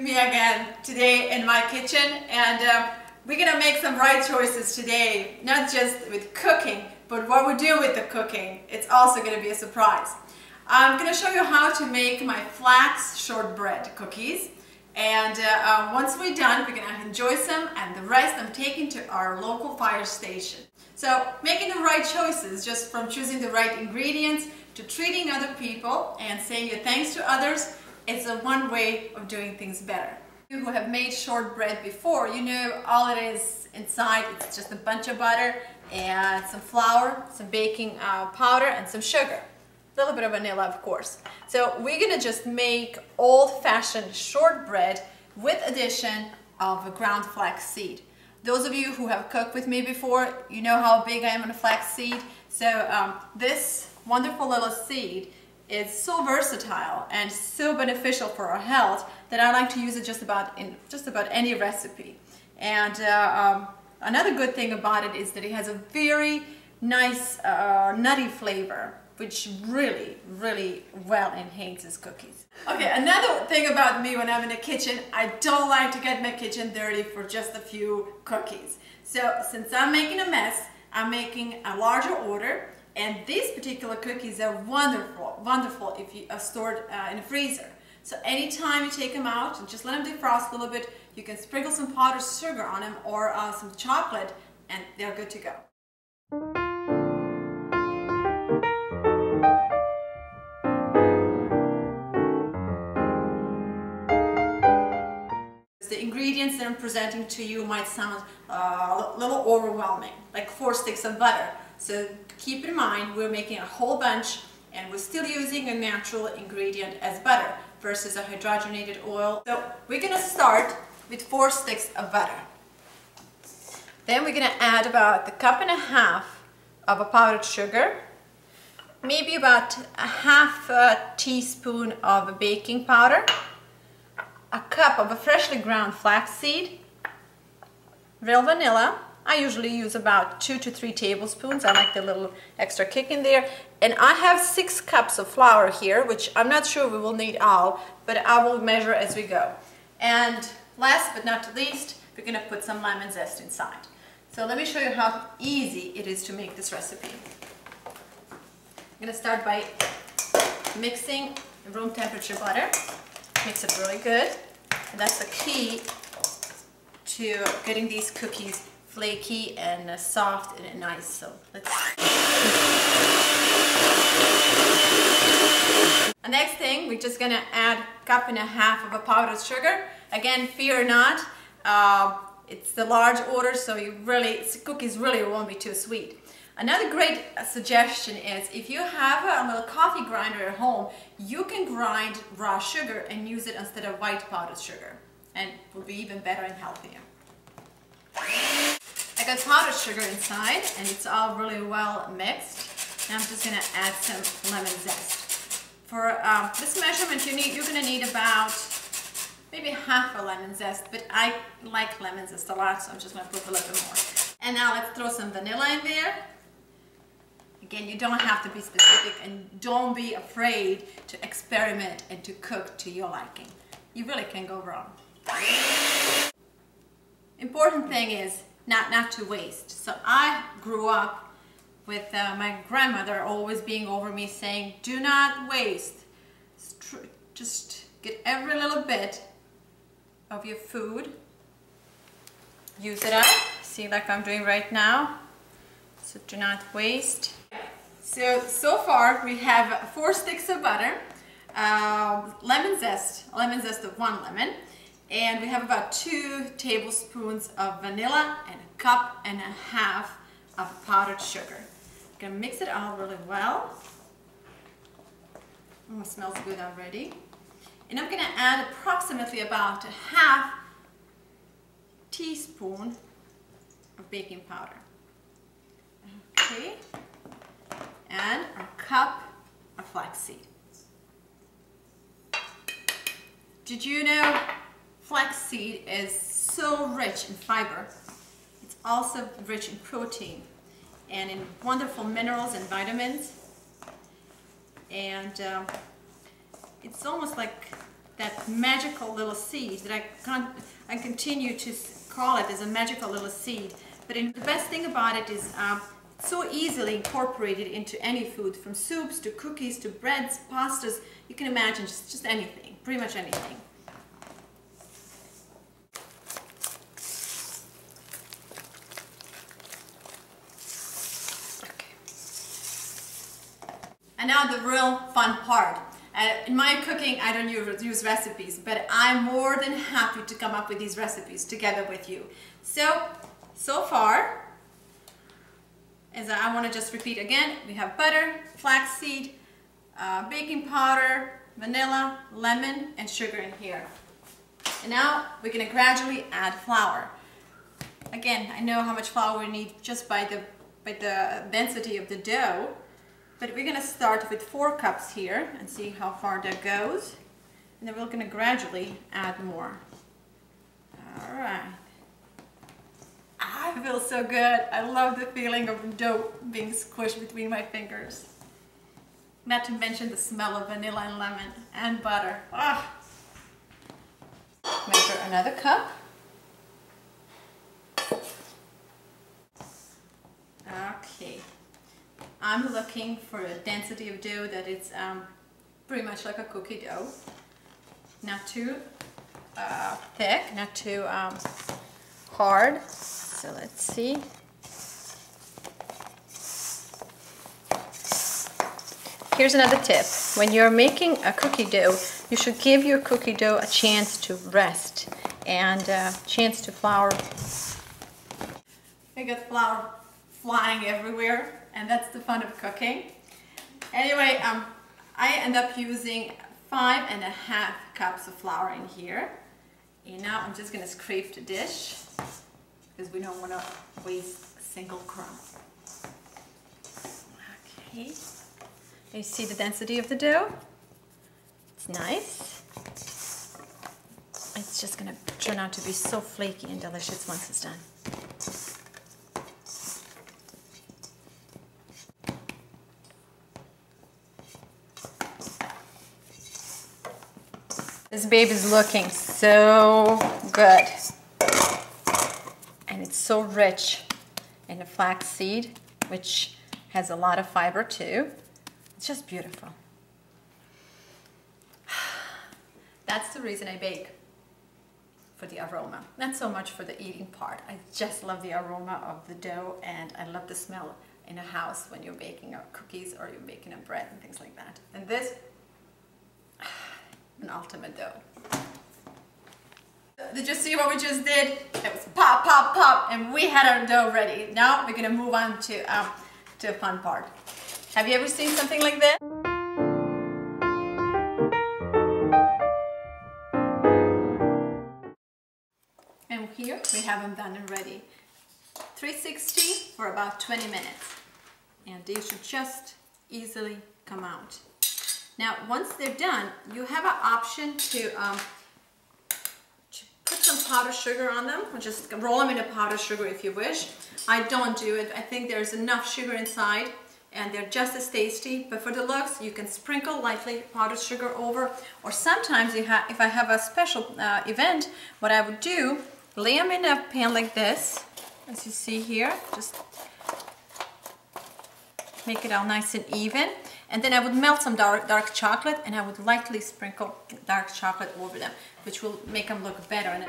me again today in my kitchen, and we're gonna make some right choices today, not just with cooking, but what we do with the cooking. It's also gonna be a surprise. I'm gonna show you how to make my flax shortbread cookies, and once we're done, we're gonna enjoy some, and the rest I'm taking to our local fire station. So making the right choices, just from choosing the right ingredients to treating other people and saying your thanks to others, it's a one way of doing things better. You who have made shortbread before, you know all it is inside. It's just a bunch of butter and some flour, some baking powder, and some sugar. A little bit of vanilla, of course. So we're gonna just make old-fashioned shortbread with addition of a ground flax seed. Those of you who have cooked with me before, you know how big I am on a flax seed. So this wonderful little seed is so versatile and so beneficial for our health that I like to use it just about any recipe. And another good thing about it is that it has a very nice nutty flavor, which really well enhances cookies. Okay, another thing about me when I'm in the kitchen, I don't like to get my kitchen dirty for just a few cookies. So since I'm making a mess, I'm making a larger order, and these particular cookies are wonderful if you are stored in a freezer. So anytime you take them out and just let them defrost a little bit, you can sprinkle some powdered sugar on them or some chocolate, and they're good to go. The ingredients that I'm presenting to you might sound a little overwhelming, like 4 sticks of butter. So keep in mind, we're making a whole bunch, and we're still using a natural ingredient as butter versus a hydrogenated oil. So we're gonna start with 4 sticks of butter. Then we're gonna add about 1.5 cups of a powdered sugar, maybe about a half teaspoon of baking powder, a cup of a freshly ground flaxseed, real vanilla. I usually use about 2 to 3 tablespoons. I like the little extra kick in there. And I have 6 cups of flour here, which I'm not sure we will need all, but I will measure as we go. And last but not least, we're gonna put some lemon zest inside. So let me show you how easy it is to make this recipe. I'm gonna start by mixing room temperature butter. Mix it really good. And that's the key to getting these cookies flaky and soft and nice. So let's. The next thing, we're just gonna add 1.5 cups of a powdered sugar. Again, fear not, it's the large order, so cookies really won't be too sweet. Another great suggestion is if you have a little coffee grinder at home, you can grind raw sugar and use it instead of white powdered sugar, and it will be even better and healthier. I got powdered sugar inside, and it's all really well mixed. Now I'm just gonna add some lemon zest. For this measurement, you're gonna need about maybe half a lemon zest, but I like lemon zest a lot, so I'm just gonna put a little bit more. And now let's throw some vanilla in there. Again, you don't have to be specific, and don't be afraid to experiment and to cook to your liking. You really can't go wrong. Important thing is not to waste. So I grew up with my grandmother always being over me saying, do not waste. Just get every little bit of your food. Use it up. See, like I'm doing right now. So do not waste. So far we have 4 sticks of butter, lemon zest of 1 lemon, and we have about 2 tablespoons of vanilla and 1.5 cups of powdered sugar. I'm gonna mix it all really well. Oh, it smells good already. And I'm gonna add approximately about 1/2 teaspoon of baking powder. Okay. And a cup of flaxseed. Did you know flaxseed is so rich in fiber? It's also rich in protein and in wonderful minerals and vitamins. And it's almost like that magical little seed that I continue to call it as a magical little seed. But the best thing about it is so easily incorporated into any food, from soups to cookies to breads, pastas. You can imagine just anything, pretty much anything. Okay. And now the real fun part. In my cooking, I don't use recipes, but I'm more than happy to come up with these recipes together with you. So far, as I want to just repeat again, we have butter, flaxseed, baking powder, vanilla, lemon, and sugar in here. And now we're going to gradually add flour. Again, I know how much flour we need just by the density of the dough, but we're going to start with 4 cups here and see how far that goes. And then we're going to gradually add more. All right. I feel so good. I love the feeling of the dough being squished between my fingers. Not to mention the smell of vanilla and lemon and butter. Ah. Measure another cup. Okay. I'm looking for a density of dough that it's pretty much like a cookie dough. Not too thick, not too hard. So let's see. Here's another tip. When you're making a cookie dough, you should give your cookie dough a chance to rest and a chance to flour. I got flour flying everywhere, and that's the fun of cooking. Anyway, I end up using 5½ cups of flour in here. And now I'm just gonna scrape the dish, because we don't want to waste a single crumb. Okay. You see the density of the dough? It's nice. It's just going to turn out to be so flaky and delicious once it's done. This baby is looking so good. And it's so rich in the flax seed, which has a lot of fiber too. It's just beautiful. That's the reason I bake, for the aroma. Not so much for the eating part. I just love the aroma of the dough, and I love the smell in a house when you're baking cookies or you're baking a bread and things like that. And this, an ultimate dough. Did you see what we just did? It was pop, pop, pop, and we had our dough ready. Now we're gonna move on to a fun part. Have you ever seen something like this? And here we have them done and ready. 360 for about 20 minutes. And they should just easily come out. Now, once they're done, you have an option to put some powdered sugar on them, or just roll them in a powdered sugar if you wish. I don't do it. I think there's enough sugar inside and they're just as tasty, but for the looks, you can sprinkle lightly powdered sugar over, or sometimes if I have a special event, what I would do, lay them in a pan like this, as you see here, just make it all nice and even, and then I would melt some dark chocolate, and I would lightly sprinkle dark chocolate over them, which will make them look better.